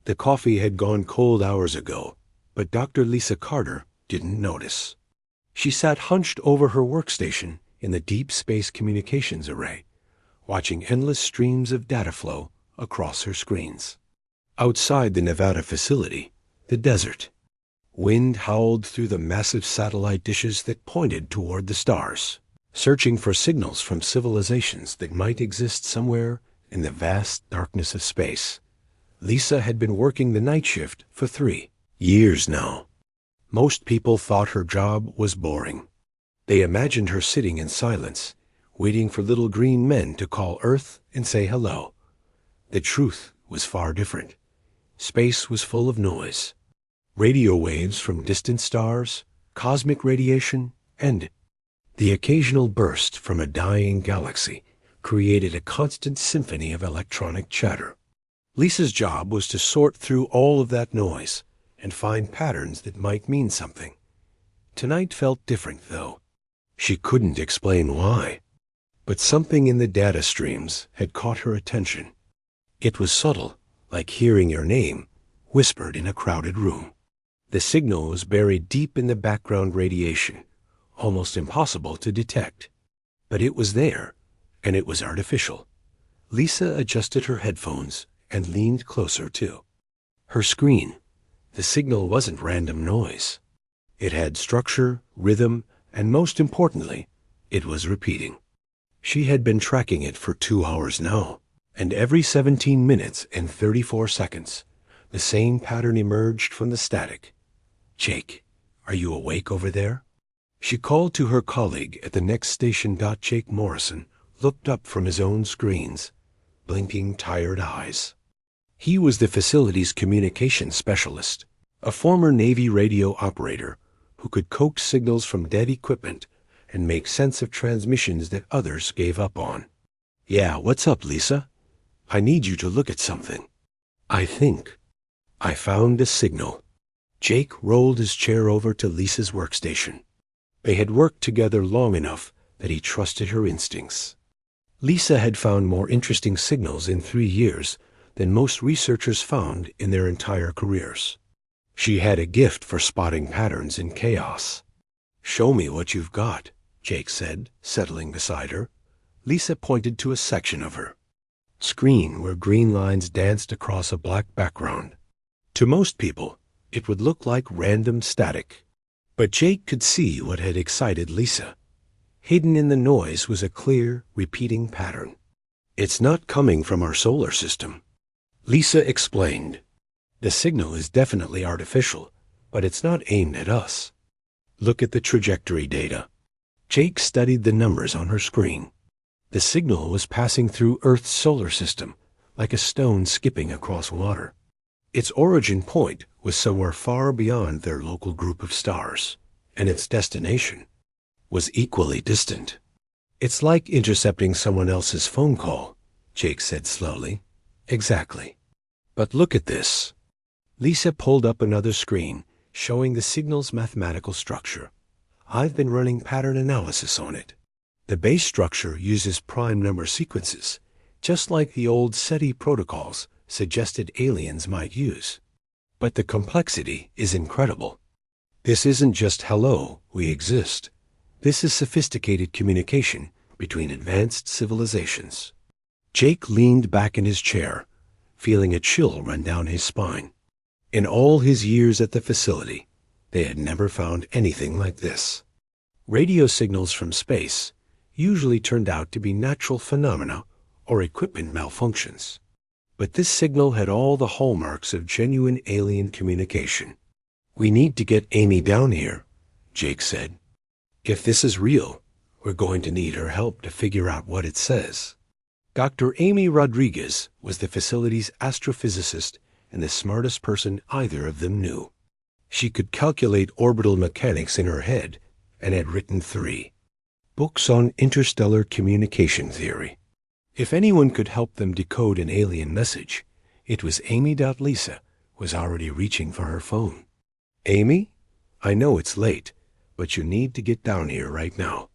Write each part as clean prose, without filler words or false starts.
The coffee had gone cold hours ago, but Dr. Lisa Carter didn't notice. She sat hunched over her workstation in the Deep Space Communications Array, watching endless streams of data flow across her screens. Outside the Nevada facility, the desert. Wind howled through the massive satellite dishes that pointed toward the stars, searching for signals from civilizations that might exist somewhere in the vast darkness of space. Lisa had been working the night shift for 3 years now. Most people thought her job was boring. They imagined her sitting in silence, waiting for little green men to call Earth and say hello. The truth was far different. Space was full of noise. Radio waves from distant stars, cosmic radiation, and the occasional burst from a dying galaxy created a constant symphony of electronic chatter. Lisa's job was to sort through all of that noise and find patterns that might mean something. Tonight felt different, though. She couldn't explain why, but something in the data streams had caught her attention. It was subtle, like hearing your name whispered in a crowded room. The signal was buried deep in the background radiation, almost impossible to detect. But it was there, and it was artificial. Lisa adjusted her headphones and leaned closer too. Her screen. The signal wasn't random noise. It had structure, rhythm, and most importantly, it was repeating. She had been tracking it for 2 hours now, and every 17 minutes and 34 seconds, the same pattern emerged from the static. "Jake, are you awake over there?" She called to her colleague at the next station. Jake Morrison looked up from his own screens, blinking tired eyes. He was the facility's communications specialist, a former Navy radio operator who could coax signals from dead equipment and make sense of transmissions that others gave up on. "Yeah, what's up, Lisa? I need you to look at something. I found a signal." Jake rolled his chair over to Lisa's workstation. They had worked together long enough that he trusted her instincts. Lisa had found more interesting signals in 3 years than most researchers found in their entire careers. She had a gift for spotting patterns in chaos. "Show me what you've got," Jake said, settling beside her. Lisa pointed to a section of her screen where green lines danced across a black background. To most people, it would look like random static. But Jake could see what had excited Lisa. Hidden in the noise was a clear, repeating pattern. "It's not coming from our solar system," Lisa explained. "The signal is definitely artificial, but it's not aimed at us. Look at the trajectory data." Jake studied the numbers on her screen. The signal was passing through Earth's solar system, like a stone skipping across water. Its origin point was somewhere far beyond their local group of stars, and its destination was equally distant. "It's like intercepting someone else's phone call," Jake said slowly. "Exactly. But look at this." Lisa pulled up another screen, showing the signal's mathematical structure. "I've been running pattern analysis on it. The base structure uses prime number sequences, just like the old SETI protocols suggested aliens might use. But the complexity is incredible. This isn't just hello, we exist. This is sophisticated communication between advanced civilizations." Jake leaned back in his chair, feeling a chill run down his spine. In all his years at the facility, they had never found anything like this. Radio signals from space usually turned out to be natural phenomena or equipment malfunctions. But this signal had all the hallmarks of genuine alien communication. "We need to get Amy down here," Jake said. "If this is real, we're going to need her help to figure out what it says." Dr. Amy Rodriguez was the facility's astrophysicist and the smartest person either of them knew. She could calculate orbital mechanics in her head and had written 3 books on interstellar communication theory. If anyone could help them decode an alien message, it was Amy. Lisa was already reaching for her phone. "Amy, I know it's late, but you need to get down here right now.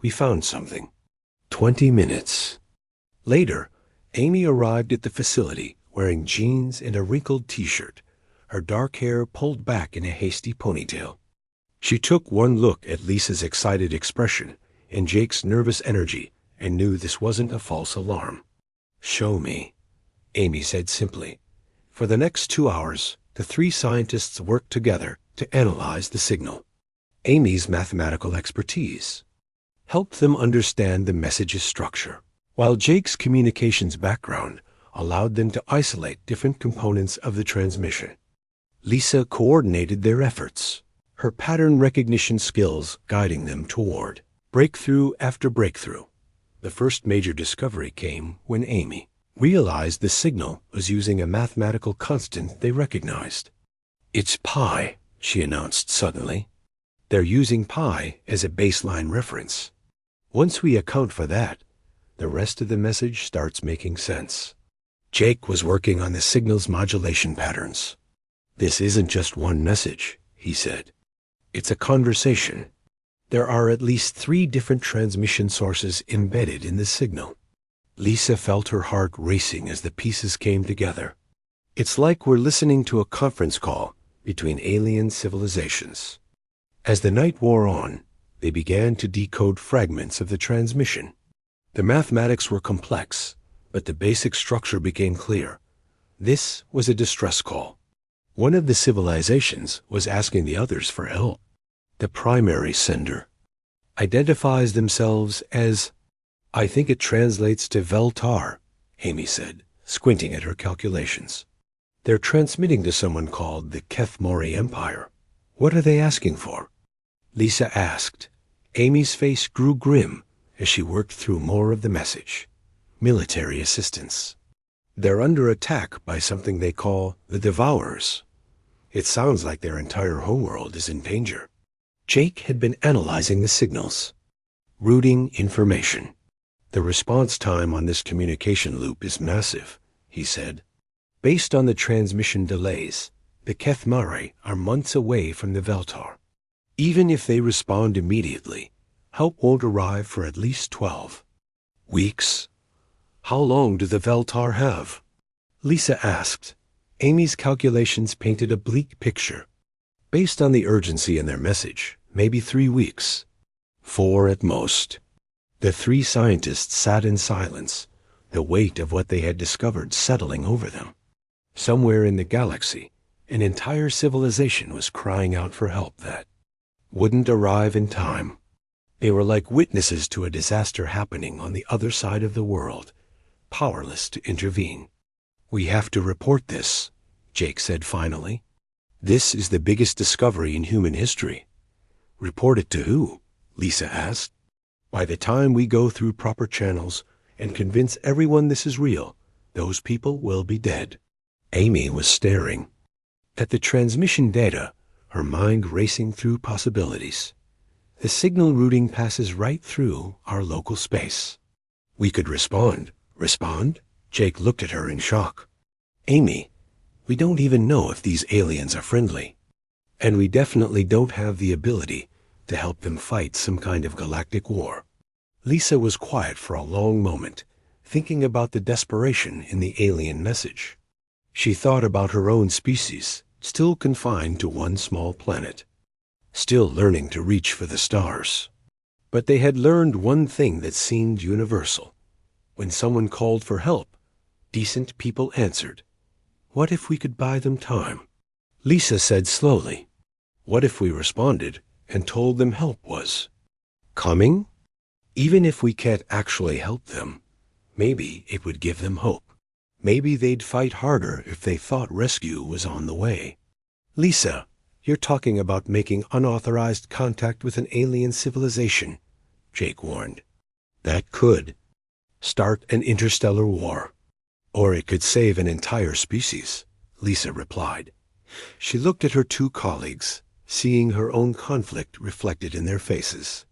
We found something." 20 minutes. Later, Amy arrived at the facility wearing jeans and a wrinkled t-shirt, her dark hair pulled back in a hasty ponytail. She took one look at Lisa's excited expression and Jake's nervous energy and knew this wasn't a false alarm. "Show me," Amy said simply. For the next 2 hours, the three scientists worked together to analyze the signal. Amy's mathematical expertise helped them understand the message's structure, while Jake's communications background allowed them to isolate different components of the transmission. Lisa coordinated their efforts, her pattern recognition skills guiding them toward breakthrough after breakthrough. The first major discovery came when Amy realized the signal was using a mathematical constant they recognized. "It's pi," she announced suddenly. "They're using pi as a baseline reference. Once we account for that, the rest of the message starts making sense." Jake was working on the signal's modulation patterns. "This isn't just one message," he said. "It's a conversation. There are at least 3 different transmission sources embedded in the signal." Lisa felt her heart racing as the pieces came together. "It's like we're listening to a conference call between alien civilizations." As the night wore on, they began to decode fragments of the transmission. The mathematics were complex, but the basic structure became clear. This was a distress call. One of the civilizations was asking the others for help. The primary sender identifies themselves as, "I think it translates to Veltar," Amy said, squinting at her calculations. "They're transmitting to someone called the Kethmori Empire. What are they asking for?" Lisa asked. Amy's face grew grim as she worked through more of the message. "Military assistance. They're under attack by something they call the Devourers. It sounds like their entire homeworld is in danger." Jake had been analyzing the signals, routing information. "The response time on this communication loop is massive," he said. "Based on the transmission delays, the Kethmari are months away from the Veltar. Even if they respond immediately, help won't arrive for at least 12 weeks. How long do the Veltar have?" Lisa asked. Amy's calculations painted a bleak picture. Based on the urgency in their message, maybe 3 weeks. 4 at most. The 3 scientists sat in silence, the weight of what they had discovered settling over them. Somewhere in the galaxy, an entire civilization was crying out for help that wouldn't arrive in time. They were like witnesses to a disaster happening on the other side of the world, powerless to intervene. "We have to report this," Jake said finally. "This is the biggest discovery in human history." "Report it to who?" Lisa asked. "By the time we go through proper channels and convince everyone this is real, those people will be dead." Amy was staring at the transmission data, her mind racing through possibilities. "The signal routing passes right through our local space. We could respond." "Respond?" Jake looked at her in shock. "Amy, we don't even know if these aliens are friendly. And we definitely don't have the ability to help them fight some kind of galactic war." Lisa was quiet for a long moment, thinking about the desperation in the alien message. She thought about her own species, still confined to one small planet, still learning to reach for the stars. But they had learned one thing that seemed universal. When someone called for help, decent people answered. What if we could buy them time? Lisa said slowly, "What if we responded and told them help was coming? Even if we can't actually help them, maybe it would give them hope. Maybe they'd fight harder if they thought rescue was on the way." "Lisa, you're talking about making unauthorized contact with an alien civilization," Jake warned. "That could start an interstellar war. Or it could save an entire species," Lisa replied. She looked at her 2 colleagues, seeing her own conflict reflected in their faces.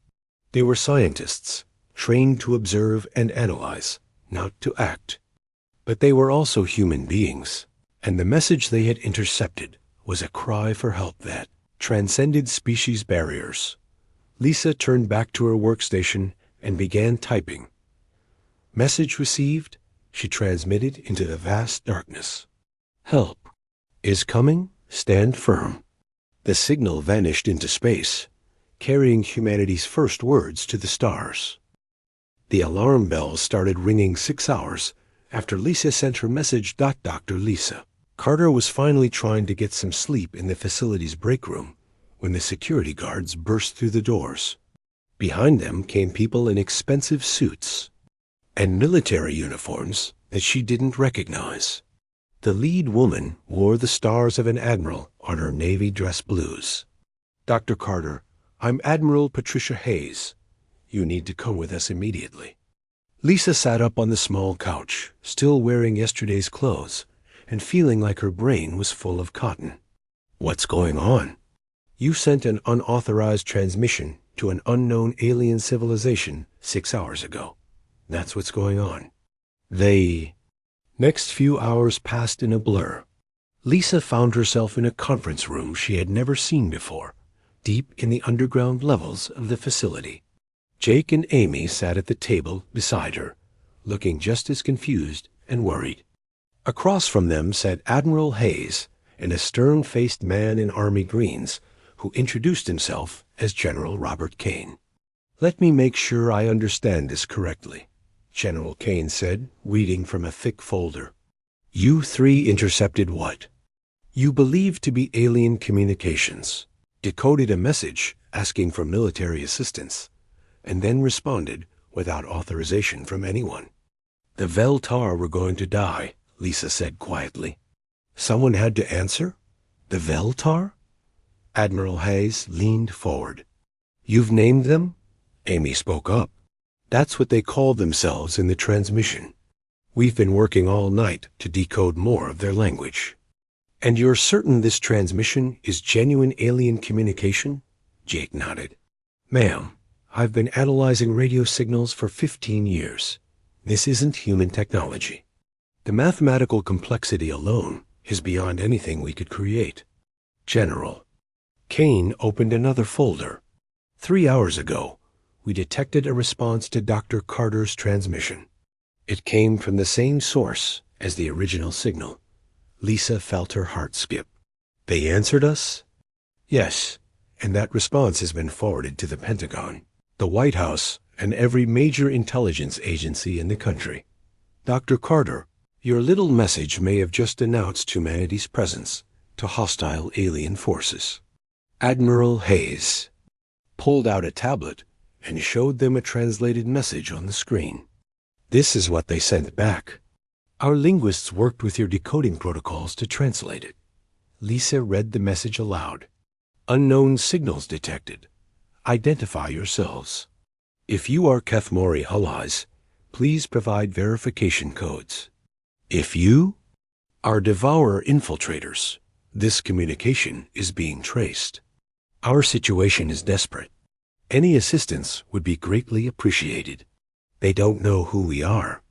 They were scientists, trained to observe and analyze, not to act. But they were also human beings, and the message they had intercepted was a cry for help that transcended species barriers. Lisa turned back to her workstation and began typing. "Message received. she transmitted into the vast darkness. "Help is coming. Stand firm." The signal vanished into space, carrying humanity's first words to the stars. The alarm bells started ringing 6 hours after Lisa sent her message. Dr. Lisa. Carter was finally trying to get some sleep in the facility's break room when the security guards burst through the doors. Behind them came people in expensive suits and military uniforms that she didn't recognize. The lead woman wore the stars of an admiral on her navy dress blues. "Dr. Carter, I'm Admiral Patricia Hayes. You need to come with us immediately." Lisa sat up on the small couch, still wearing yesterday's clothes, and feeling like her brain was full of cotton. "What's going on?" "You sent an unauthorized transmission to an unknown alien civilization 6 hours ago. That's what's going on." Next few hours passed in a blur. Lisa found herself in a conference room she had never seen before, deep in the underground levels of the facility. Jake and Amy sat at the table beside her, looking just as confused and worried. Across from them sat Admiral Hayes and a stern-faced man in army greens who introduced himself as General Robert Kane. "Let me make sure I understand this correctly," General Kane said, reading from a thick folder. "You three intercepted what you believe to be alien communications, decoded a message asking for military assistance, and then responded without authorization from anyone. The Veltar were going to die," Lisa said quietly. "Someone had to answer? The Veltar?" Admiral Hayes leaned forward. "You've named them?" Amy spoke up. "That's what they called themselves in the transmission. We've been working all night to decode more of their language." "And you're certain this transmission is genuine alien communication?" Jake nodded. "Ma'am, I've been analyzing radio signals for 15 years. This isn't human technology. The mathematical complexity alone is beyond anything we could create." "General." Kane opened another folder. 3 hours ago, we detected a response to Dr. Carter's transmission. It came from the same source as the original signal." Lisa felt her heart skip. "They answered us?" "Yes, and that response has been forwarded to the Pentagon, the White House, and every major intelligence agency in the country. Dr. Carter, your little message may have just announced humanity's presence to hostile alien forces." Admiral Hayes pulled out a tablet and showed them a translated message on the screen. "This is what they sent back. Our linguists worked with your decoding protocols to translate it." Lisa read the message aloud. "Unknown signals detected. Identify yourselves. If you are Kethmori allies, please provide verification codes. If you are Devourer infiltrators, this communication is being traced. Our situation is desperate. Any assistance would be greatly appreciated." "They don't know who we are,"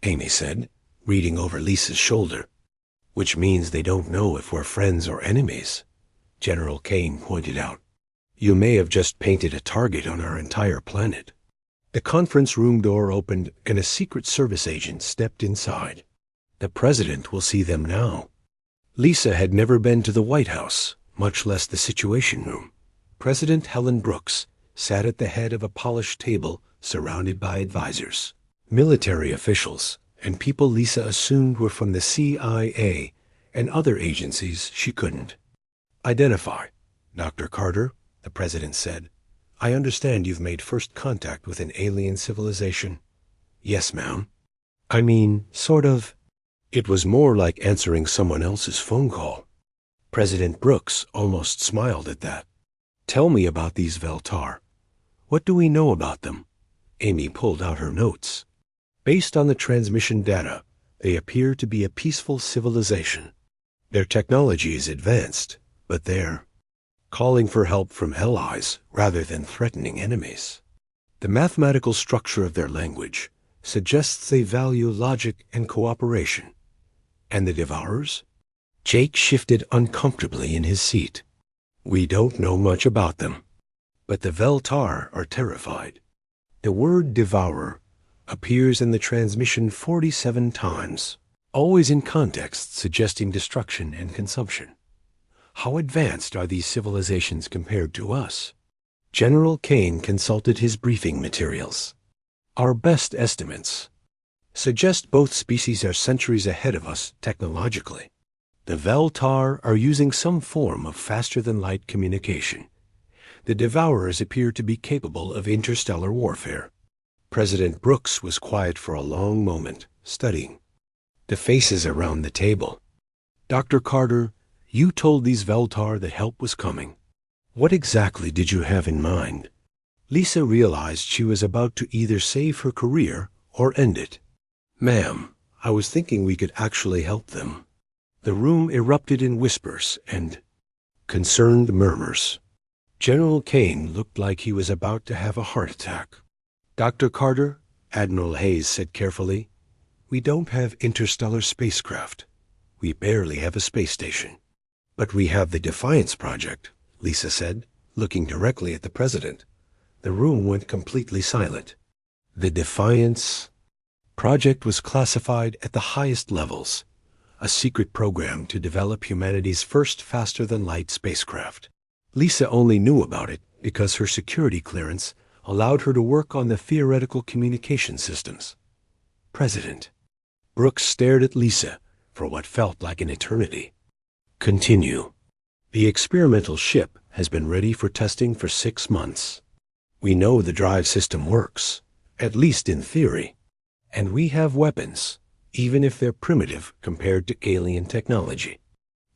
Amy said, reading over Lisa's shoulder. "Which means they don't know if we're friends or enemies," General Kane pointed out. "You may have just painted a target on our entire planet." The conference room door opened and a Secret Service agent stepped inside. "The president will see them now." Lisa had never been to the White House, much less the Situation Room. President Helen Brooks sat at the head of a polished table surrounded by advisors, military officials, and people Lisa assumed were from the CIA and other agencies she couldn't identify. "Dr. Carter," the president said, "I understand you've made first contact with an alien civilization." "Yes, ma'am." "I mean, sort of." It was more like answering someone else's phone call. President Brooks almost smiled at that. "Tell me about these Veltar. What do we know about them?" Amy pulled out her notes. "Based on the transmission data, they appear to be a peaceful civilization. Their technology is advanced, but they're calling for help from allies rather than threatening enemies. The mathematical structure of their language suggests they value logic and cooperation. And the Devourers?" Jake shifted uncomfortably in his seat. "We don't know much about them, but the Veltar are terrified. The word Devourer appears in the transmission 47 times, always in context suggesting destruction and consumption. How advanced are these civilizations compared to us? General Kane consulted his briefing materials. Our best estimates suggest both species are centuries ahead of us technologically. The Veltar are using some form of faster-than-light communication. The Devourers appear to be capable of interstellar warfare. President Brooks was quiet for a long moment, studying the faces around the table. Dr. Carter, you told these Veltar that help was coming. What exactly did you have in mind? Lisa realized she was about to either save her career or end it. Ma'am, I was thinking we could actually help them. The room erupted in whispers and concerned murmurs. General Kane looked like he was about to have a heart attack. Dr. Carter, Admiral Hayes said carefully, we don't have interstellar spacecraft. We barely have a space station. But we have the Defiance Project, Lisa said, looking directly at the president. The room went completely silent. The Defiance Project was classified at the highest levels, a secret program to develop humanity's first faster-than-light spacecraft. Lisa only knew about it because her security clearance allowed her to work on the theoretical communication systems. President Brooks stared at Lisa for what felt like an eternity. Continue. The experimental ship has been ready for testing for 6 months. We know the drive system works, at least in theory. And we have weapons, even if they're primitive compared to alien technology.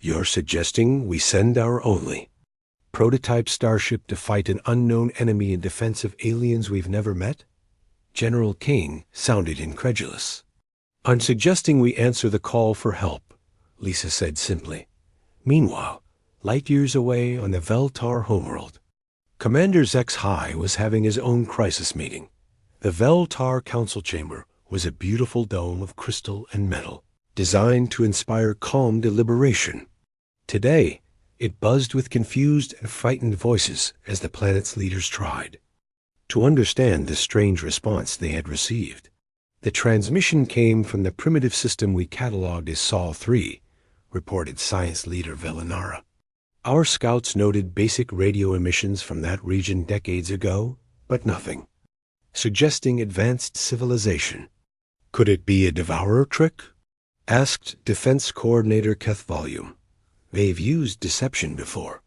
You're suggesting we send our only prototype starship to fight an unknown enemy in defense of aliens we've never met? General Kane sounded incredulous. I'm suggesting we answer the call for help, Lisa said simply. Meanwhile, light years away on the Veltar homeworld, Commander Zex High was having his own crisis meeting. The Veltar Council Chamber was a beautiful dome of crystal and metal, designed to inspire calm deliberation. Today, it buzzed with confused and frightened voices as the planet's leaders tried to understand the strange response they had received. The transmission came from the primitive system we cataloged as Sol 3, reported science leader Velinara. Our scouts noted basic radio emissions from that region decades ago, but nothing suggesting advanced civilization. Could it be a Devourer trick? Asked Defense Coordinator Keth Volume. They've used deception before.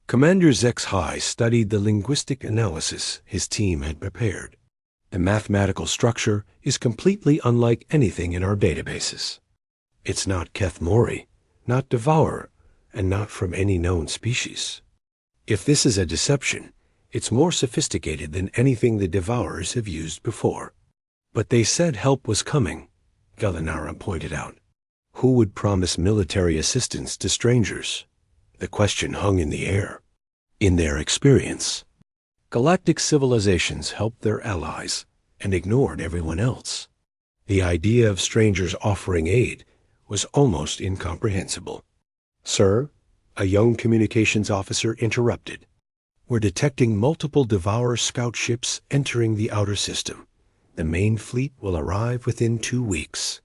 Commander Zex High studied the linguistic analysis his team had prepared. The mathematical structure is completely unlike anything in our databases. It's not Keth Mori, not Devourer, and not from any known species. If this is a deception, it's more sophisticated than anything the Devourers have used before. But they said help was coming, Velinara pointed out. Who would promise military assistance to strangers? The question hung in the air. In their experience, galactic civilizations helped their allies and ignored everyone else. The idea of strangers offering aid was almost incomprehensible. Sir, a young communications officer interrupted. We're detecting multiple Devourer scout ships entering the outer system. The main fleet will arrive within 2 weeks.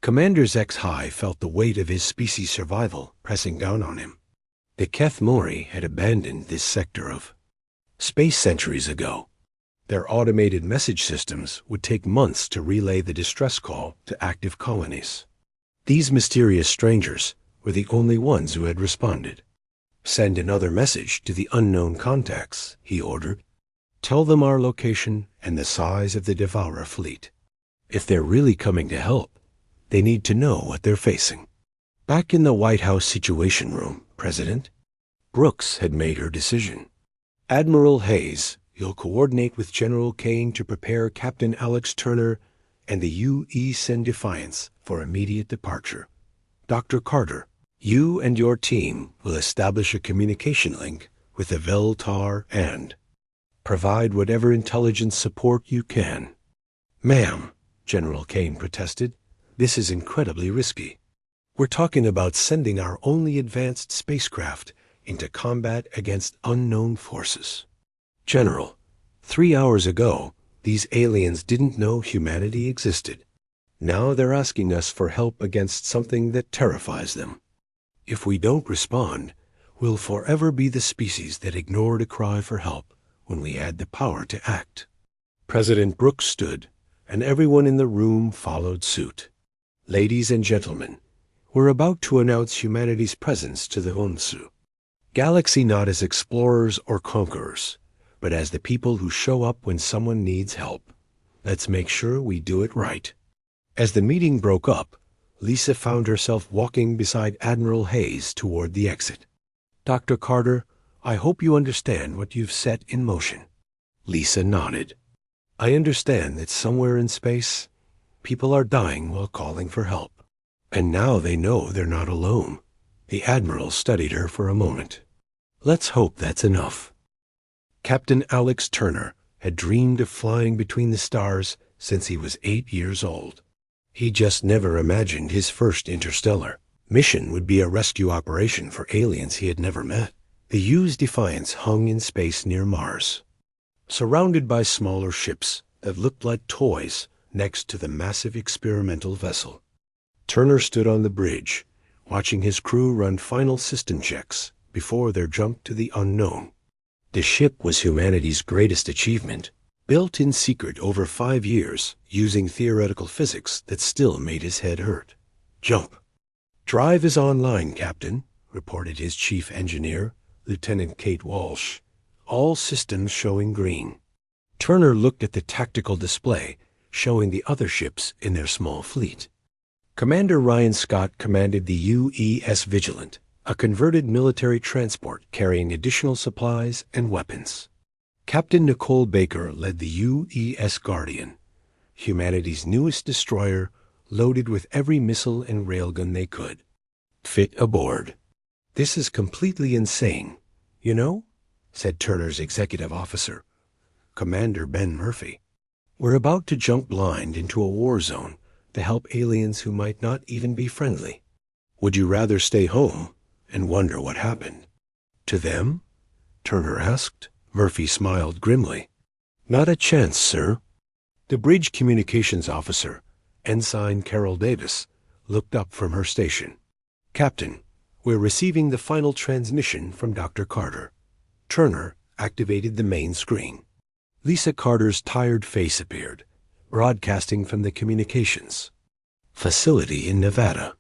Commander Zex High felt the weight of his species' survival pressing down on him. The Keth Mori had abandoned this sector of space centuries ago. Their automated message systems would take months to relay the distress call to active colonies. These mysterious strangers were the only ones who had responded. Send another message to the unknown contacts, he ordered. Tell them our location and the size of the Devourer fleet. If they're really coming to help, they need to know what they're facing. Back in the White House Situation Room, President Brooks had made her decision. Admiral Hayes, you'll coordinate with General Kane to prepare Captain Alex Turner and the UE send Defiance for immediate departure. Dr. Carter, you and your team will establish a communication link with the Veltar and provide whatever intelligence support you can. Ma'am, General Kane protested, this is incredibly risky. We're talking about sending our only advanced spacecraft into combat against unknown forces. General, 3 hours ago, These aliens didn't know humanity existed. Now they're asking us for help against something that terrifies them. If we don't respond, we'll forever be the species that ignored a cry for help when we had the power to act. President Brooks stood, and everyone in the room followed suit. Ladies and gentlemen, we're about to announce humanity's presence to the Hunsu. Galaxy not as explorers or conquerors, but as the people who show up when someone needs help. Let's make sure we do it right. As the meeting broke up, Lisa found herself walking beside Admiral Hayes toward the exit. Dr. Carter, I hope you understand what you've set in motion. Lisa nodded. I understand that somewhere in space, people are dying while calling for help. And now they know they're not alone. The Admiral studied her for a moment. Let's hope that's enough. Captain Alex Turner had dreamed of flying between the stars since he was 8 years old. He just never imagined his first interstellar mission would be a rescue operation for aliens he had never met. The U's Defiance hung in space near Mars, surrounded by smaller ships that looked like toys next to the massive experimental vessel. Turner stood on the bridge, watching his crew run final system checks before their jump to the unknown. The ship was humanity's greatest achievement, built in secret over 5 years using theoretical physics that still made his head hurt. Jump. Drive is online, Captain, reported his chief engineer, Lieutenant Kate Walsh. All systems showing green. Turner looked at the tactical display showing the other ships in their small fleet. Commander Ryan Scott commanded the UES Vigilant, a converted military transport carrying additional supplies and weapons. Captain Nicole Baker led the UES Guardian, humanity's newest destroyer, loaded with every missile and railgun they could fit aboard. This is completely insane, you know, said Turner's executive officer, Commander Ben Murphy. We're about to jump blind into a war zone to help aliens who might not even be friendly. Would you rather stay home and wonder what happened to them? Turner asked. Murphy smiled grimly. Not a chance, sir. The bridge communications officer, Ensign Carol Davis, looked up from her station. Captain, we're receiving the final transmission from Dr. Carter. Turner activated the main screen. Lisa Carter's tired face appeared, broadcasting from the communications facility in Nevada.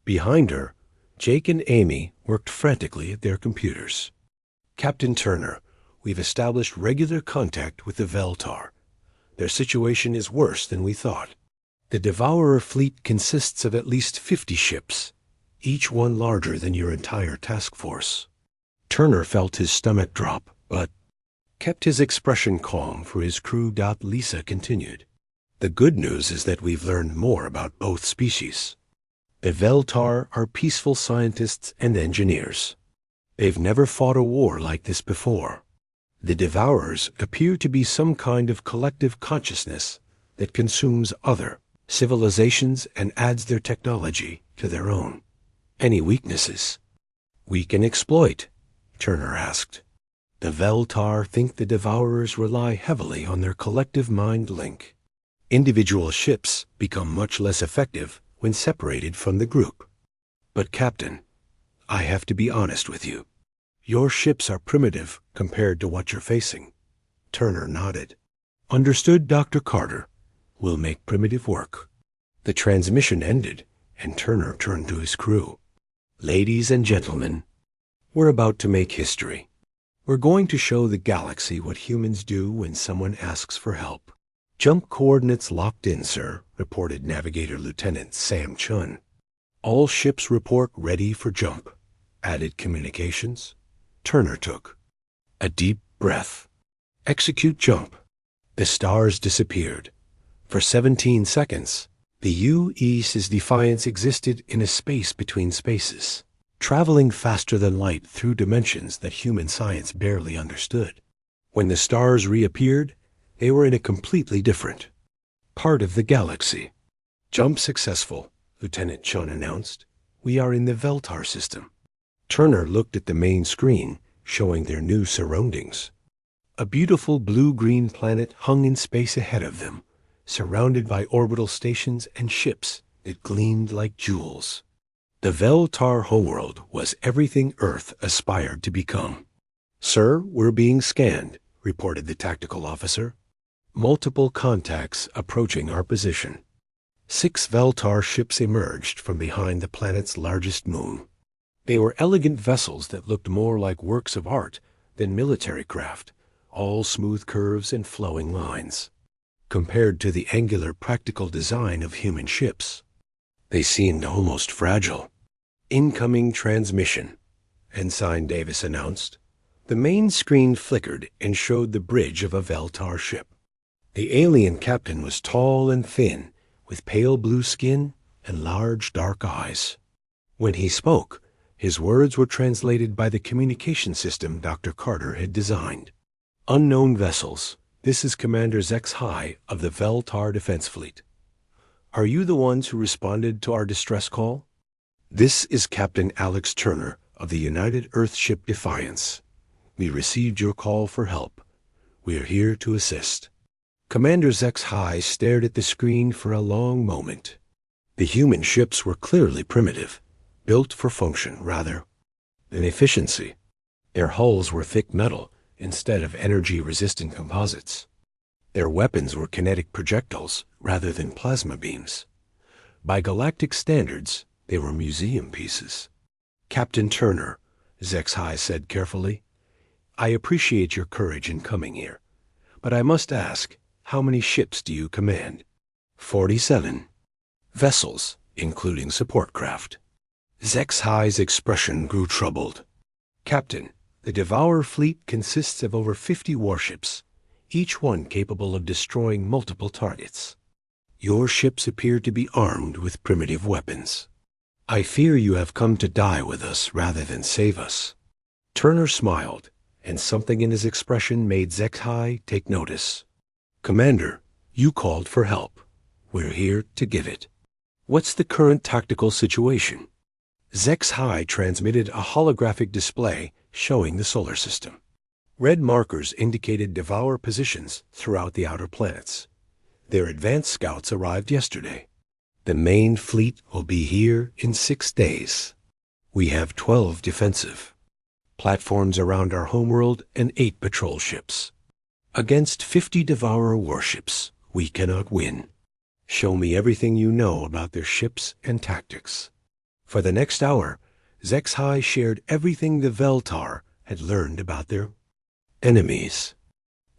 Behind her, Jake and Amy worked frantically at their computers. Captain Turner, we've established regular contact with the Veltar. Their situation is worse than we thought. The Devourer fleet consists of at least 50 ships, each one larger than your entire task force. Turner felt his stomach drop, but kept his expression calm for his crew. Lisa continued. The good news is that we've learned more about both species. The Veltar are peaceful scientists and engineers. They've never fought a war like this before. The Devourers appear to be some kind of collective consciousness that consumes other civilizations and adds their technology to their own. Any weaknesses we can exploit? Turner asked. The Veltar think the Devourers rely heavily on their collective mind link. Individual ships become much less effective when separated from the group. But Captain, I have to be honest with you. Your ships are primitive compared to what you're facing. Turner nodded. Understood, Dr. Carter. We'll make primitive work. The transmission ended, and Turner turned to his crew. Ladies and gentlemen, we're about to make history. We're going to show the galaxy what humans do when someone asks for help. Jump coordinates locked in, sir, reported Navigator Lieutenant Sam Chun. All ships report ready for jump, added communications. Turner took a deep breath. Execute jump. The stars disappeared. For 17 seconds, the UES's Defiance existed in a space between spaces, traveling faster than light through dimensions that human science barely understood. When the stars reappeared, they were in a completely different part of the galaxy. Jump successful, Lieutenant Chun announced. We are in the Veltar system. Turner looked at the main screen, showing their new surroundings. A beautiful blue-green planet hung in space ahead of them, surrounded by orbital stations and ships that gleamed like jewels. The Veltar homeworld was everything Earth aspired to become. "Sir, we're being scanned," reported the tactical officer. "Multiple contacts approaching our position." 6 Veltar ships emerged from behind the planet's largest moon. They were elegant vessels that looked more like works of art than military craft, all smooth curves and flowing lines. Compared to the angular practical design of human ships, they seemed almost fragile. "Incoming transmission," Ensign Davis announced. The main screen flickered and showed the bridge of a Veltar ship. The alien captain was tall and thin, with pale blue skin and large dark eyes. When he spoke, his words were translated by the communication system Dr. Carter had designed. "Unknown vessels, this is Commander Zex-High of the Veltar Defense Fleet. Are you the ones who responded to our distress call? This is Captain Alex Turner of the United Earthship Defiance. We received your call for help. We are here to assist." Commander Zex-High stared at the screen for a long moment. The human ships were clearly primitive, built for function rather than efficiency. Their hulls were thick metal instead of energy-resistant composites. Their weapons were kinetic projectiles rather than plasma beams. By galactic standards, they were museum pieces. "Captain Turner," Zex-High said carefully, "I appreciate your courage in coming here, but I must ask, how many ships do you command?" 47. "Vessels, including support craft." Zex-High's expression grew troubled. "Captain, the Devourer fleet consists of over 50 warships, each one capable of destroying multiple targets. Your ships appear to be armed with primitive weapons. I fear you have come to die with us rather than save us." Turner smiled, and something in his expression made Zex-High take notice. "Commander, you called for help. We're here to give it. What's the current tactical situation?" Zex-High transmitted a holographic display showing the solar system. Red markers indicated Devourer positions throughout the outer planets. Their advanced scouts arrived yesterday. The main fleet will be here in 6 days. We have 12 defensive platforms around our homeworld and 8 patrol ships. Against 50 Devourer warships, we cannot win. Show me everything you know about their ships and tactics. For the next hour, Zex-High shared everything the Veltar had learned about their enemies.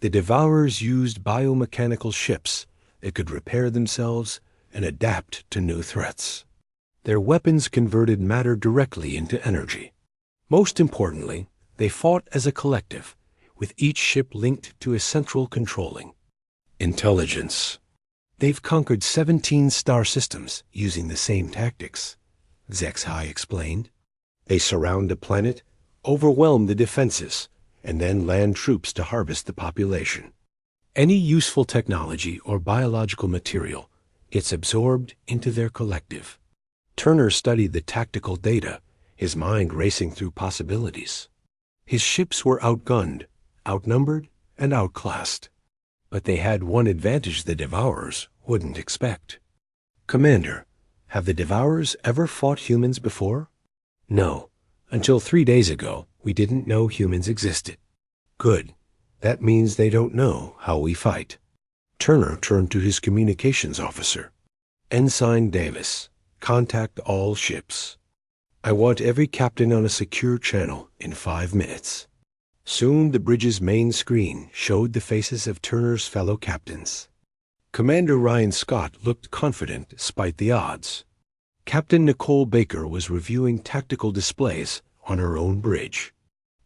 The Devourers used biomechanical ships that could repair themselves and adapt to new threats. Their weapons converted matter directly into energy. Most importantly, they fought as a collective, with each ship linked to a central controlling intelligence. They've conquered 17 star systems using the same tactics, Zex-High explained. They surround a planet, overwhelm the defenses, and then land troops to harvest the population. Any useful technology or biological material gets absorbed into their collective. Turner studied the tactical data, his mind racing through possibilities. His ships were outgunned, outnumbered, and outclassed. But they had one advantage the Devourers wouldn't expect. "Commander, have the Devourers ever fought humans before?" "No. Until 3 days ago, we didn't know humans existed." "Good. That means they don't know how we fight." Turner turned to his communications officer. "Ensign Davis, contact all ships. I want every captain on a secure channel in 5 minutes." Soon the bridge's main screen showed the faces of Turner's fellow captains. Commander Ryan Scott looked confident despite the odds. Captain Nicole Baker was reviewing tactical displays on her own bridge.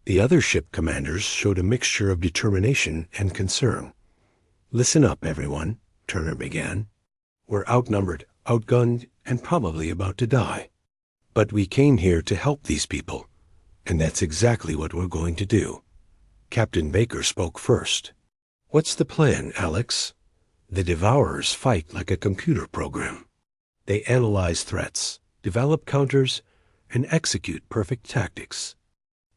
The other ship commanders showed a mixture of determination and concern. "Listen up, everyone," Turner began. "We're outnumbered, outgunned, and probably about to die. But we came here to help these people, and that's exactly what we're going to do." Captain Baker spoke first. "What's the plan, Alex?" "The Devourers fight like a computer program. They analyze threats, develop counters, and execute perfect tactics.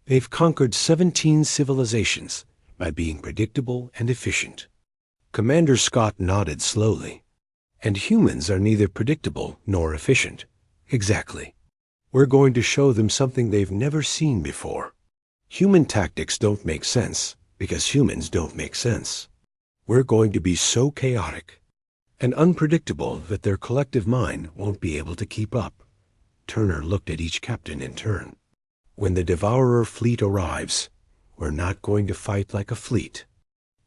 They've conquered 17 civilizations by being predictable and efficient. Commander Scott nodded slowly. And humans are neither predictable nor efficient. Exactly. We're going to show them something they've never seen before. Human tactics don't make sense because humans don't make sense. We're going to be so chaotic and unpredictable that their collective mind won't be able to keep up. Turner looked at each captain in turn. When the Devourer fleet arrives, we're not going to fight like a fleet.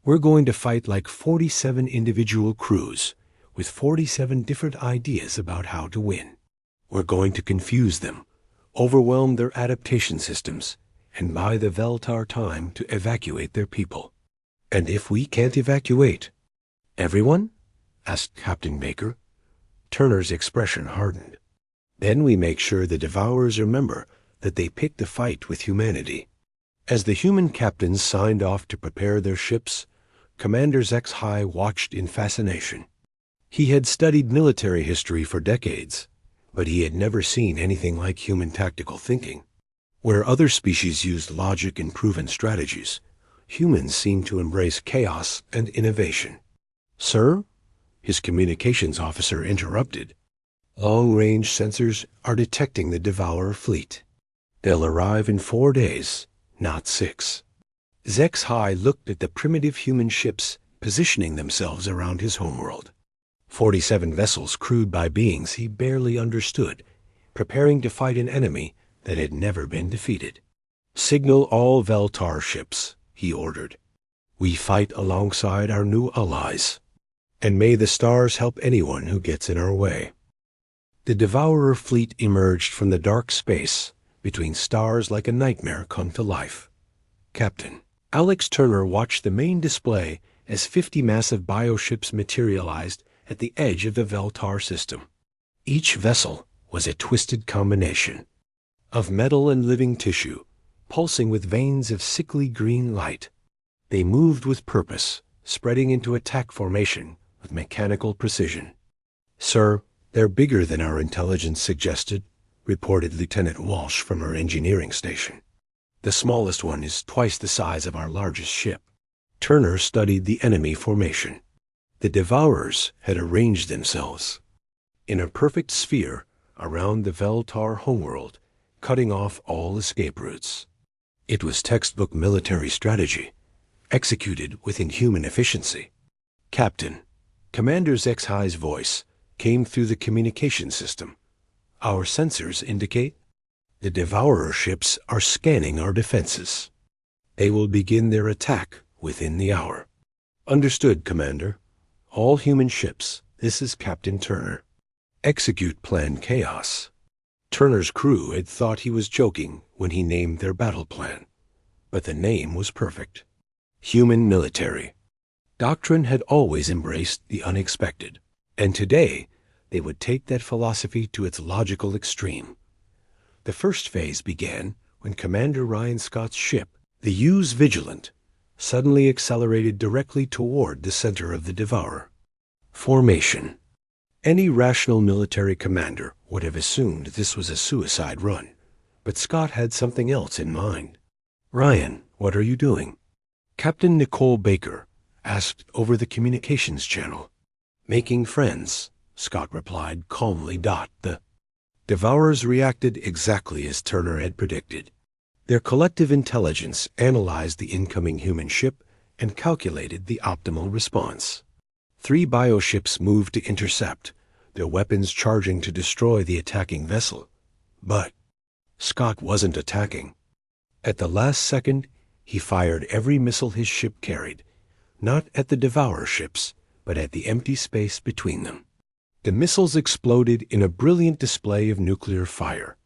We're going to fight like 47 individual crews with 47 different ideas about how to win. We're going to confuse them, overwhelm their adaptation systems, and buy the Veltar time to evacuate their people. And if we can't evacuate, everyone? Asked Captain Baker. Turner's expression hardened. Then we make sure the Devourers remember that they picked a fight with humanity. As the human captains signed off to prepare their ships, Commander Zex-High watched in fascination. He had studied military history for decades, but he had never seen anything like human tactical thinking. Where other species used logic and proven strategies, humans seemed to embrace chaos and innovation. "Sir?" His communications officer interrupted. "Long-range sensors are detecting the Devourer fleet. They'll arrive in 4 days, not 6. Zex-High looked at the primitive human ships positioning themselves around his homeworld. 47 vessels crewed by beings he barely understood, preparing to fight an enemy that had never been defeated. "Signal all Veltar ships," he ordered. "We fight alongside our new allies. And may the stars help anyone who gets in our way." The Devourer fleet emerged from the dark space between stars like a nightmare come to life. Captain Alex Turner watched the main display as 50 massive bioships materialized at the edge of the Veltar system. Each vessel was a twisted combination of metal and living tissue, pulsing with veins of sickly green light. They moved with purpose, spreading into attack formation with mechanical precision. "Sir, they're bigger than our intelligence suggested," reported Lieutenant Walsh from her engineering station. "The smallest one is twice the size of our largest ship." Turner studied the enemy formation. The Devourers had arranged themselves in a perfect sphere around the Veltar homeworld, cutting off all escape routes. It was textbook military strategy, executed with inhuman efficiency. "Captain," Commander Zex-High's voice came through the communication system. "Our sensors indicate the Devourer ships are scanning our defenses. They will begin their attack within the hour." "Understood, Commander. All human ships, this is Captain Turner. Execute Plan Chaos." Turner's crew had thought he was joking when he named their battle plan, but the name was perfect. Human military. Doctrine had always embraced the unexpected, and today they would take that philosophy to its logical extreme. The first phase began when Commander Ryan Scott's ship, the Hughes Vigilant, suddenly accelerated directly toward the center of the Devourer. Formation. Any rational military commander would have assumed this was a suicide run, but Scott had something else in mind. "Ryan, what are you doing?" Captain Nicole Baker asked over the communications channel. "Making friends," Scott replied calmly. The Devourers reacted exactly as Turner had predicted. Their collective intelligence analyzed the incoming human ship and calculated the optimal response. 3 bioships moved to intercept, their weapons charging to destroy the attacking vessel. But Scott wasn't attacking. At the last second, he fired every missile his ship carried, not at the Devourer ships, but at the empty space between them. The missiles exploded in a brilliant display of nuclear fire,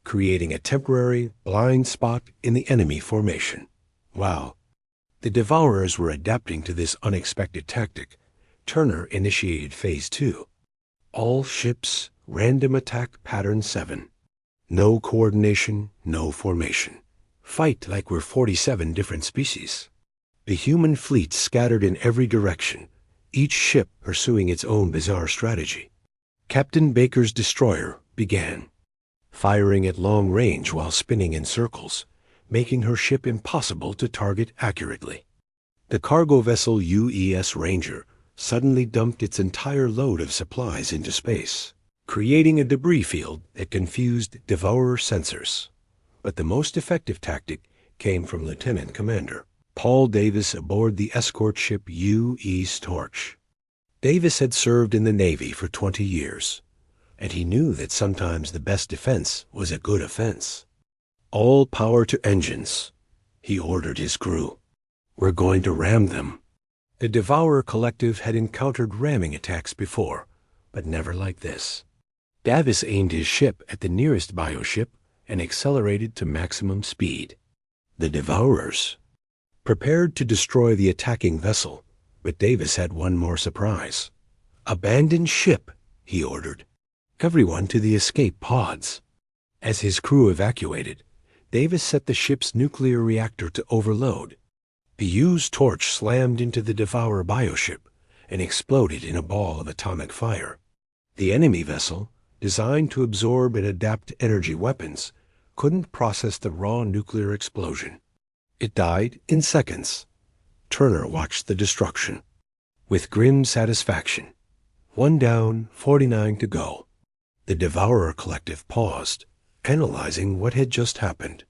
creating a temporary blind spot in the enemy formation. While the Devourers were adapting to this unexpected tactic, Turner initiated Phase 2. All ships, random attack pattern 7. No coordination, no formation. Fight like we're 47 different species. The human fleet scattered in every direction, each ship pursuing its own bizarre strategy. Captain Baker's destroyer began, firing at long range while spinning in circles, making her ship impossible to target accurately. The cargo vessel UES Ranger suddenly dumped its entire load of supplies into space, creating a debris field that confused Devourer sensors. But the most effective tactic came from Lieutenant Commander Paul Davis aboard the escort ship U.E. Torch. Davis had served in the Navy for 20 years, and he knew that sometimes the best defense was a good offense. All power to engines, he ordered his crew. We're going to ram them. The Devourer Collective had encountered ramming attacks before, but never like this. Davis aimed his ship at the nearest bioship and accelerated to maximum speed. The Devourers prepared to destroy the attacking vessel, but Davis had one more surprise. Abandon ship, he ordered. Everyone to the escape pods. As his crew evacuated, Davis set the ship's nuclear reactor to overload. The U's torch slammed into the Devourer bioship and exploded in a ball of atomic fire. The enemy vessel, designed to absorb and adapt to energy weapons, couldn't process the raw nuclear explosion. It died in seconds. Turner watched the destruction with grim satisfaction. 1 down, 49 to go. The Devourer Collective paused, analyzing what had just happened.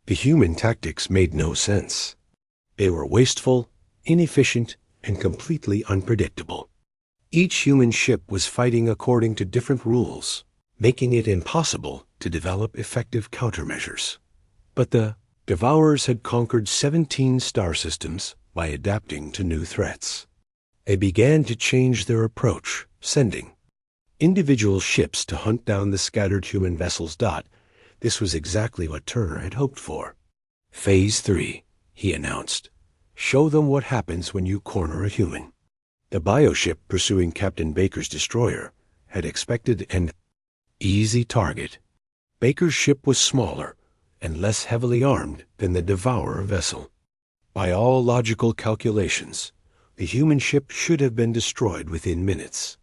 The human tactics made no sense. They were wasteful, inefficient, and completely unpredictable. Each human ship was fighting according to different rules, making it impossible to develop effective countermeasures. But the Devourers had conquered 17 star systems by adapting to new threats. They began to change their approach, sending individual ships to hunt down the scattered human vessels. This was exactly what Turner had hoped for. Phase 3, he announced. Show them what happens when you corner a human. The bioship pursuing Captain Baker's destroyer had expected an easy target. Baker's ship was smaller and less heavily armed than the Devourer vessel. By all logical calculations, the human ship should have been destroyed within minutes.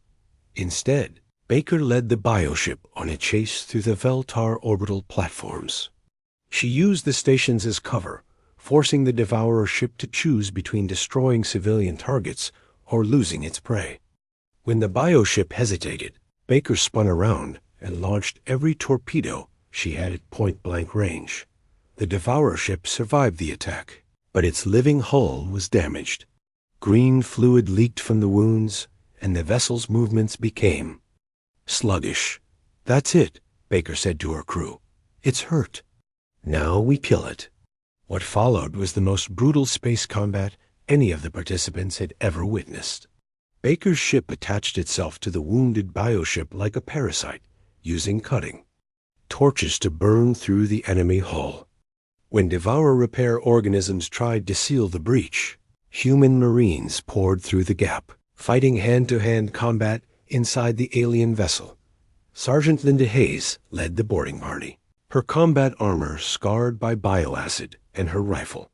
Instead, Baker led the bioship on a chase through the Veltar orbital platforms. She used the stations as cover, forcing the Devourer ship to choose between destroying civilian targets or losing its prey. When the bioship hesitated, Baker spun around and launched every torpedo she had at point-blank range. The Devourer ship survived the attack, but its living hull was damaged. Green fluid leaked from the wounds, and the vessel's movements became sluggish. That's it, Baker said to her crew. It's hurt. Now we kill it. What followed was the most brutal space combat any of the participants had ever witnessed. Baker's ship attached itself to the wounded bioship like a parasite, using cutting torches to burn through the enemy hull. When Devourer repair organisms tried to seal the breach, human Marines poured through the gap, fighting hand-to-hand combat inside the alien vessel. Sergeant Linda Hayes led the boarding party, her combat armor scarred by bioacid and her rifle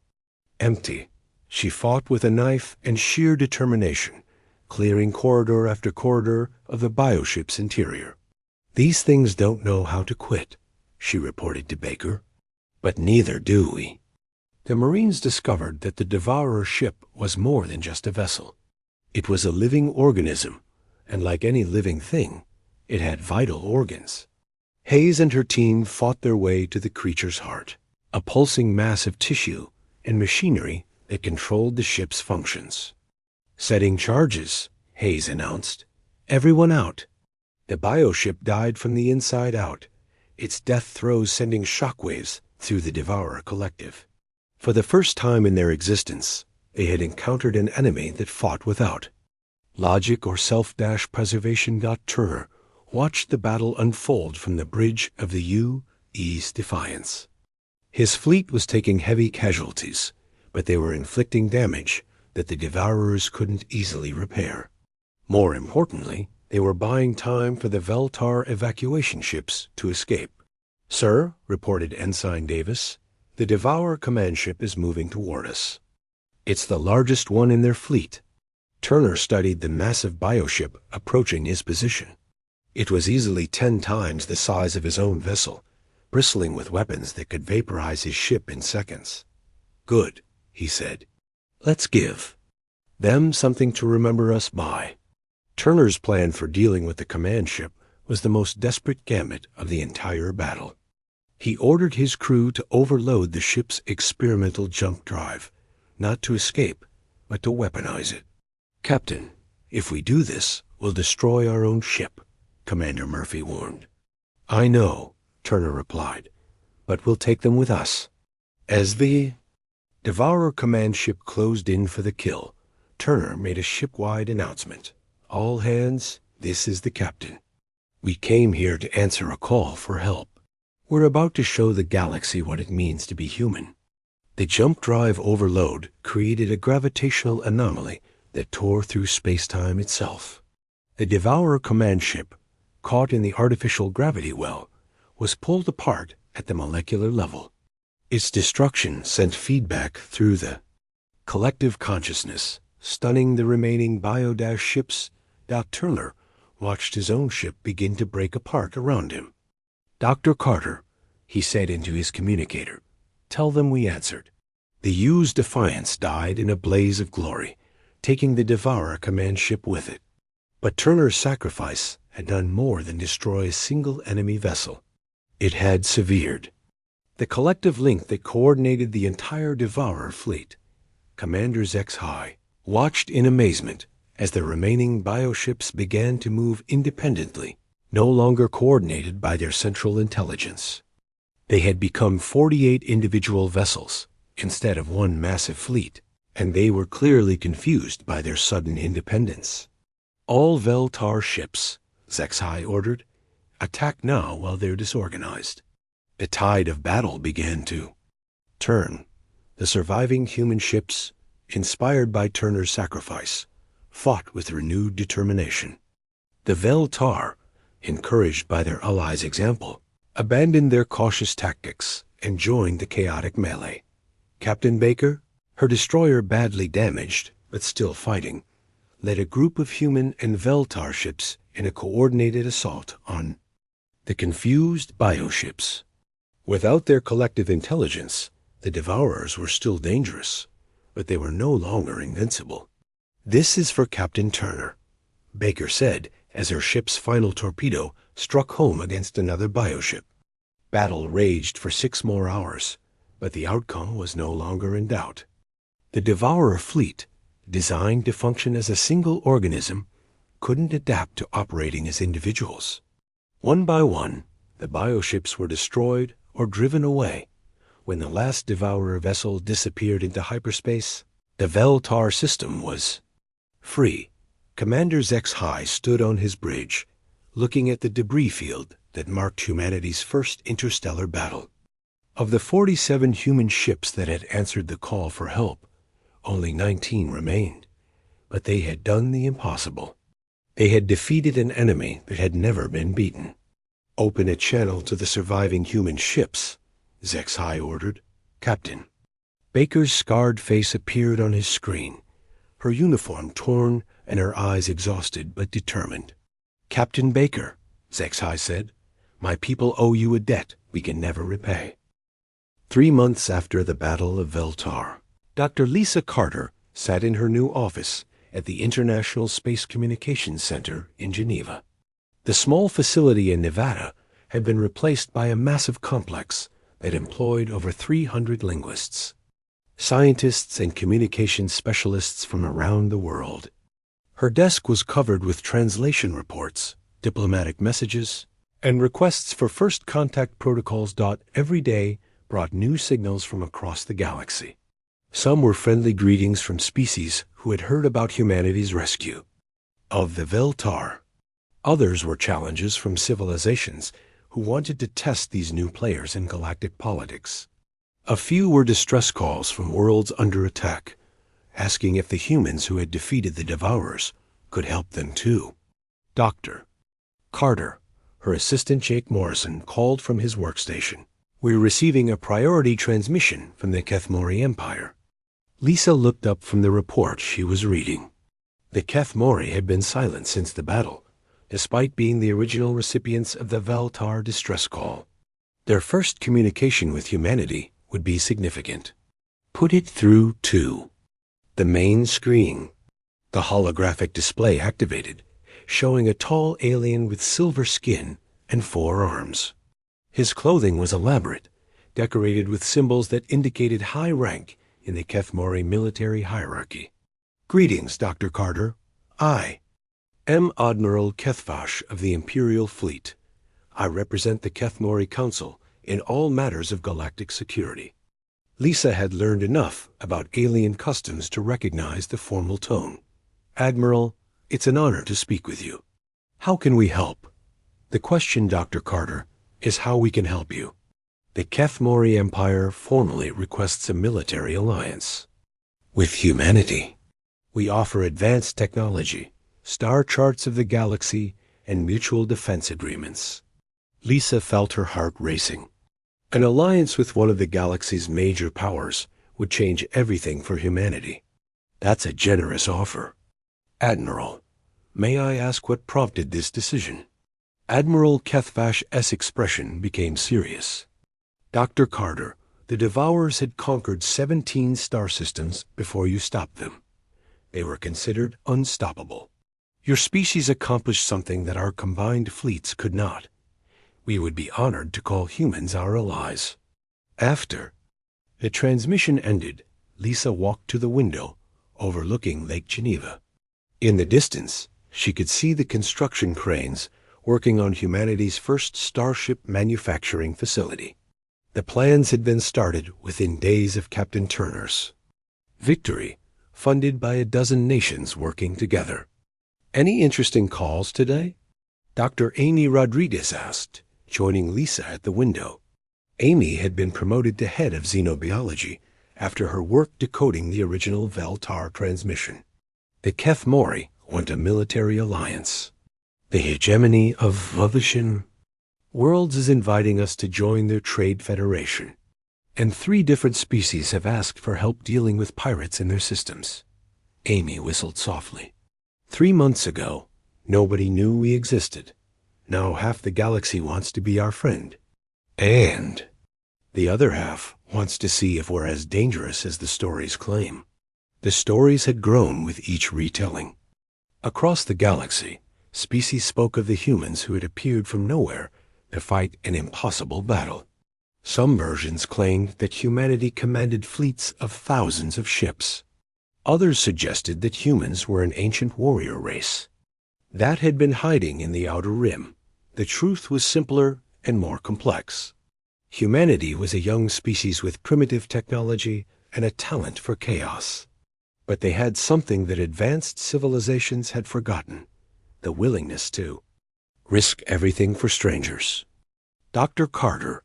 empty. She fought with a knife and sheer determination, clearing corridor after corridor of the bioship's interior. These things don't know how to quit, she reported to Baker. But neither do we. The Marines discovered that the Devourer ship was more than just a vessel. It was a living organism, and like any living thing, it had vital organs. Hayes and her team fought their way to the creature's heart, a pulsing mass of tissue and machinery that controlled the ship's functions. Setting charges, Hayes announced. Everyone out. The bioship died from the inside out, its death throes sending shockwaves through the Devourer Collective. For the first time in their existence, they had encountered an enemy that fought without logic or self-preservation. Turner watched the battle unfold from the bridge of the U.E.'s Defiance. His fleet was taking heavy casualties, but they were inflicting damage that the Devourers couldn't easily repair. More importantly, they were buying time for the Veltar evacuation ships to escape. Sir, reported Ensign Davis, the Devourer command ship is moving toward us. It's the largest one in their fleet. Turner studied the massive bioship approaching his position. It was easily 10 times the size of his own vessel, bristling with weapons that could vaporize his ship in seconds. Good, he said. Let's give them something to remember us by. Turner's plan for dealing with the command ship was the most desperate gambit of the entire battle. He ordered his crew to overload the ship's experimental jump drive, not to escape, but to weaponize it. "Captain, if we do this, we'll destroy our own ship," Commander Murphy warned. "I know," Turner replied, "but we'll take them with us." As the Devourer command ship closed in for the kill, Turner made a ship-wide announcement. "All hands, this is the captain. We came here to answer a call for help. We're about to show the galaxy what it means to be human." The jump drive overload created a gravitational anomaly that tore through space-time itself. The Devourer command ship, caught in the artificial gravity well, was pulled apart at the molecular level. Its destruction sent feedback through the collective consciousness, stunning the remaining bio-ships. Turner watched his own ship begin to break apart around him. "Dr. Carter," he said into his communicator, "tell them we answered." The U's Defiance died in a blaze of glory, taking the Devourer command ship with it. But Turner's sacrifice had done more than destroy a single enemy vessel. It had severed the collective link that coordinated the entire Devourer fleet. Commander Zex-High watched in amazement as the remaining bioships began to move independently, no longer coordinated by their central intelligence. They had become 48 individual vessels instead of one massive fleet, and they were clearly confused by their sudden independence. "All Veltar ships," Zex-High ordered, "attack now while they're disorganized." The tide of battle began to turn. The surviving human ships, inspired by Turner's sacrifice, fought with renewed determination. The Veltar, encouraged by their allies' example, abandoned their cautious tactics and joined the chaotic melee. Captain Baker, her destroyer badly damaged but still fighting, led a group of human and Veltar ships in a coordinated assault on the confused bioships. Without their collective intelligence, the Devourers were still dangerous, but they were no longer invincible. "This is for Captain Turner," Baker said as her ship's final torpedo struck home against another bioship. Battle raged for 6 more hours, but the outcome was no longer in doubt. The Devourer fleet, designed to function as a single organism, couldn't adapt to operating as individuals. One by one, the bioships were destroyed or driven away. When the last Devourer vessel disappeared into hyperspace, the Veltar system was free. Commander Zex-High stood on his bridge, looking at the debris field that marked humanity's first interstellar battle. Of the 47 human ships that had answered the call for help, only 19 remained, but they had done the impossible. They had defeated an enemy that had never been beaten. "Open a channel to the surviving human ships," Zex-High ordered. "Captain." Baker's scarred face appeared on his screen, her uniform torn and her eyes exhausted but determined. "Captain Baker," Zex-High said, "my people owe you a debt we can never repay." 3 months after the Battle of Veltar, Dr. Lisa Carter sat in her new office at the International Space Communications Center in Geneva. The small facility in Nevada had been replaced by a massive complex that employed over 300 linguists, scientists and communications specialists from around the world. Her desk was covered with translation reports, diplomatic messages, and requests for first contact protocols. Every day brought new signals from across the galaxy. Some were friendly greetings from species who had heard about humanity's rescue of the Veltar. Others were challenges from civilizations who wanted to test these new players in galactic politics. A few were distress calls from worlds under attack, asking if the humans who had defeated the Devourers could help them too. Dr. Carter, her assistant Jake Morrison, called from his workstation. "We're receiving a priority transmission from the Kethmori Empire." Lisa looked up from the report she was reading. The Kethmori had been silent since the battle, despite being the original recipients of the Veltar distress call. Their first communication with humanity would be significant. "Put it through, too." The main screen. The holographic display activated, showing a tall alien with silver skin and 4 arms. His clothing was elaborate, decorated with symbols that indicated high rank in the Kethmori military hierarchy. Greetings, Dr. Carter. I am Admiral Kethvash of the Imperial Fleet. I represent the Kethmori Council in all matters of galactic security. Lisa had learned enough about alien customs to recognize the formal tone. Admiral, it's an honor to speak with you. How can we help? The question, Dr. Carter, is how we can help you. The Kethmori Empire formally requests a military alliance with humanity. We offer advanced technology, star charts of the galaxy, and mutual defense agreements. Lisa felt her heart racing. An alliance with one of the galaxy's major powers would change everything for humanity. That's a generous offer. Admiral, may I ask what prompted this decision? Admiral Kethvash's expression became serious. Dr. Carter, the Devourers had conquered 17 star systems before you stopped them. They were considered unstoppable. Your species accomplished something that our combined fleets could not. We would be honored to call humans our allies. After the transmission ended, Lisa walked to the window overlooking Lake Geneva. In the distance, she could see the construction cranes working on humanity's first starship manufacturing facility. The plans had been started within days of Captain Turner's victory, funded by a dozen nations working together. Any interesting calls today? Dr. Amy Rodriguez asked, joining Lisa at the window. Amy had been promoted to head of xenobiology after her work decoding the original Veltar transmission. The Kethmori want a military alliance. The hegemony of Vavashin Worlds is inviting us to join their trade federation, and 3 different species have asked for help dealing with pirates in their systems. Amy whistled softly. 3 months ago, nobody knew we existed. Now half the galaxy wants to be our friend. And the other half wants to see if we're as dangerous as the stories claim. The stories had grown with each retelling. Across the galaxy, species spoke of the humans who had appeared from nowhere to fight an impossible battle. Some versions claimed that humanity commanded fleets of thousands of ships. Others suggested that humans were an ancient warrior race. That had been hiding in the outer rim. The truth was simpler and more complex. Humanity was a young species with primitive technology and a talent for chaos. But they had something that advanced civilizations had forgotten: the willingness to risk everything for strangers. Dr. Carter,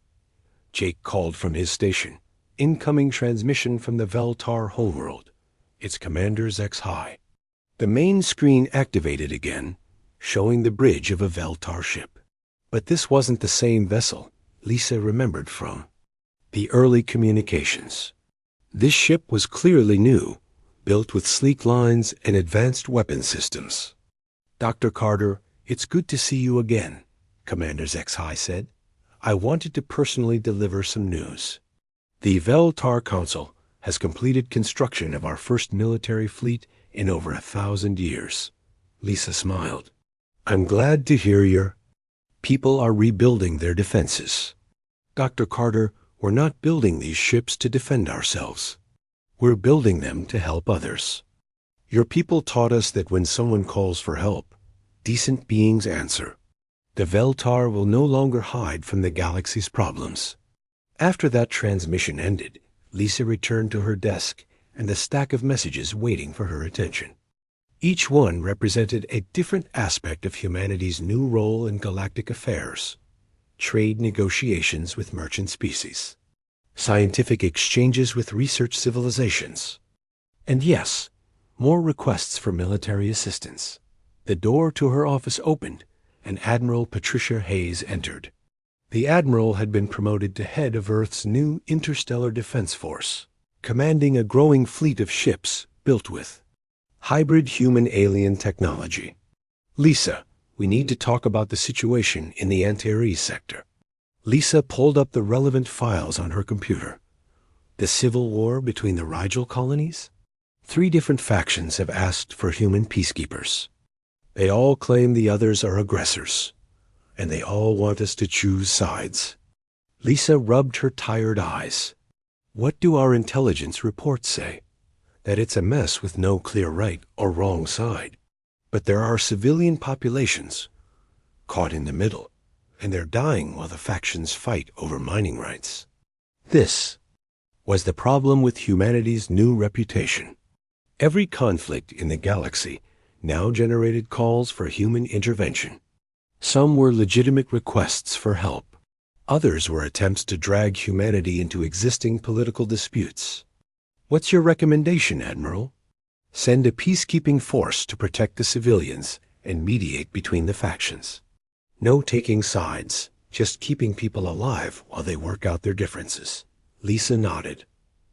Jake called from his station. Incoming transmission from the Veltar homeworld. Its commander's X-High. The main screen activated again, showing the bridge of a Veltar ship. But this wasn't the same vessel Lisa remembered from the early communications. This ship was clearly new, built with sleek lines and advanced weapon systems. Dr. Carter, it's good to see you again, Commander's X-High said. I wanted to personally deliver some news. The Veltar Council has completed construction of our first military fleet in over 1,000 years. Lisa smiled. I'm glad to hear your people are rebuilding their defenses. Dr. Carter, we're not building these ships to defend ourselves. We're building them to help others. Your people taught us that when someone calls for help, decent beings answer. The Veltar will no longer hide from the galaxy's problems. After that transmission ended, Lisa returned to her desk and the stack of messages waiting for her attention. Each one represented a different aspect of humanity's new role in galactic affairs: trade negotiations with merchant species, scientific exchanges with research civilizations, and yes, more requests for military assistance. The door to her office opened, and Admiral Patricia Hayes entered. The Admiral had been promoted to head of Earth's new interstellar defense force, commanding a growing fleet of ships built with hybrid human-alien technology. Lisa, we need to talk about the situation in the Antares sector. Lisa pulled up the relevant files on her computer. The civil war between the Rigel colonies? 3 different factions have asked for human peacekeepers. They all claim the others are aggressors, and they all want us to choose sides. Lisa rubbed her tired eyes. What do our intelligence reports say? That it's a mess with no clear right or wrong side. But there are civilian populations caught in the middle, and they're dying while the factions fight over mining rights. This was the problem with humanity's new reputation. Every conflict in the galaxy now generated calls for human intervention. Some were legitimate requests for help. Others were attempts to drag humanity into existing political disputes. What's your recommendation, Admiral? Send a peacekeeping force to protect the civilians and mediate between the factions. No taking sides, just keeping people alive while they work out their differences. Lisa nodded.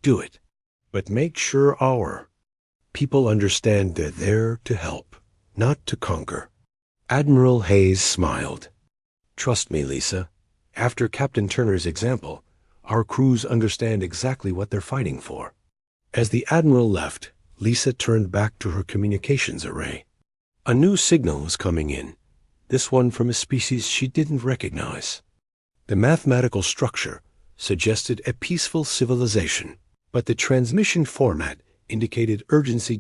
Do it. But make sure our people understand they're there to help, not to conquer. Admiral Hayes smiled. Trust me, Lisa. After Captain Turner's example, our crews understand exactly what they're fighting for. As the Admiral left, Lisa turned back to her communications array. A new signal was coming in, this one from a species she didn't recognize. The mathematical structure suggested a peaceful civilization, but the transmission format indicated urgency.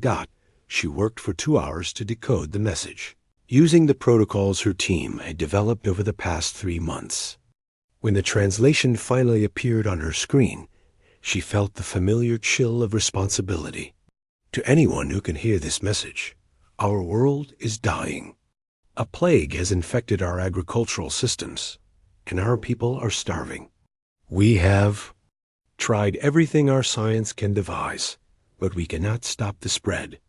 She worked for 2 hours to decode the message, using the protocols her team had developed over the past 3 months. When the translation finally appeared on her screen, she felt the familiar chill of responsibility. To anyone who can hear this message, our world is dying. A plague has infected our agricultural systems, and our people are starving. We have tried everything our science can devise, but we cannot stop the spread.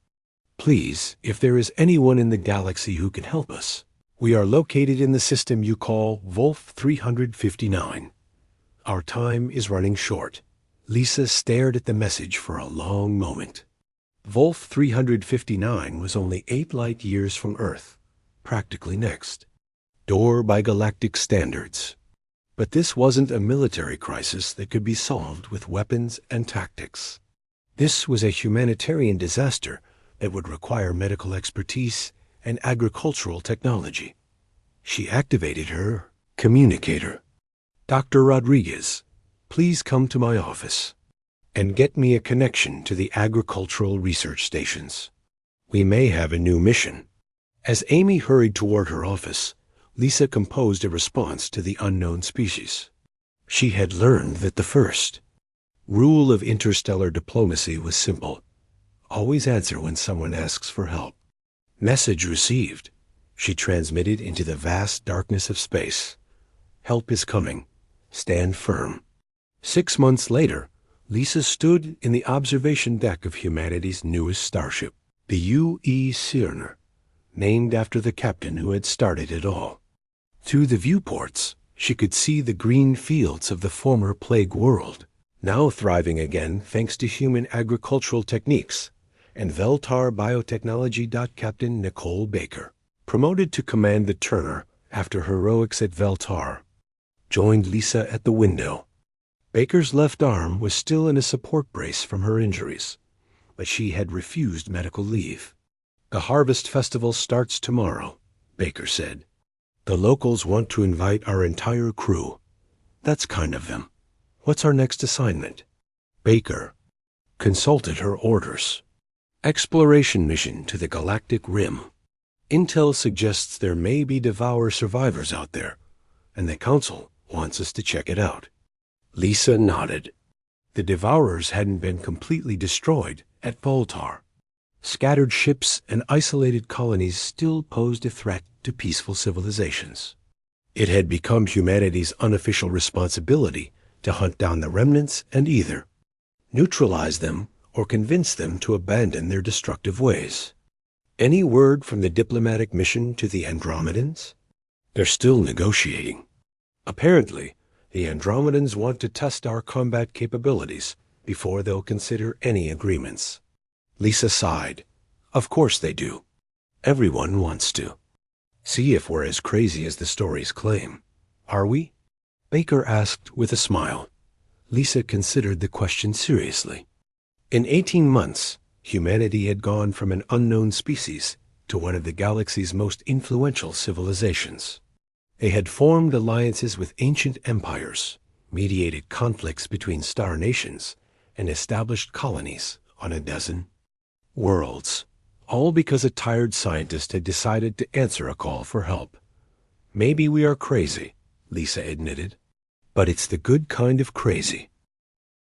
Please, if there is anyone in the galaxy who can help us, we are located in the system you call Wolf 359. Our time is running short. Lisa stared at the message for a long moment. Wolf 359 was only 8 light years from Earth, practically next door by galactic standards. But this wasn't a military crisis that could be solved with weapons and tactics. This was a humanitarian disaster that would require medical expertise and agricultural technology. She activated her communicator. Dr. Rodriguez, please come to my office and get me a connection to the agricultural research stations. We may have a new mission. As Amy hurried toward her office, Lisa composed a response to the unknown species. She had learned that the first rule of interstellar diplomacy was simple. Always answer when someone asks for help. Message received. She transmitted into the vast darkness of space. Help is coming. Stand firm. 6 months later, Lisa stood in the observation deck of humanity's newest starship, the U.E. Cirner, named after the captain who had started it all. Through the viewports, she could see the green fields of the former plague world, now thriving again thanks to human agricultural techniques, and Veltar biotechnology. Captain Nicole Baker, promoted to command the Turner after heroics at Veltar, joined Lisa at the window. Baker's left arm was still in a support brace from her injuries, but she had refused medical leave. The Harvest Festival starts tomorrow, Baker said. The locals want to invite our entire crew. That's kind of them. What's our next assignment? Baker consulted her orders. Exploration mission to the Galactic Rim. Intel suggests there may be Devourer survivors out there, and the Council wants us to check it out. Lisa nodded. The Devourers hadn't been completely destroyed at Voltar. Scattered ships and isolated colonies still posed a threat to peaceful civilizations. It had become humanity's unofficial responsibility to hunt down the remnants and either neutralize them or convince them to abandon their destructive ways. Any word from the diplomatic mission to the Andromedans? They're still negotiating. Apparently, the Andromedans want to test our combat capabilities before they'll consider any agreements. Lisa sighed. Of course they do. Everyone wants to. See if we're as crazy as the stories claim. Are we? Baker asked with a smile. Lisa considered the question seriously. In 18 months, Humanity had gone from an unknown species to one of the galaxy's most influential civilizations. They had formed alliances with ancient empires, mediated conflicts between star nations, and established colonies on a dozen worlds, all because a tired scientist had decided to answer a call for help. "Maybe we are crazy," Lisa admitted, "but it's the good kind of crazy.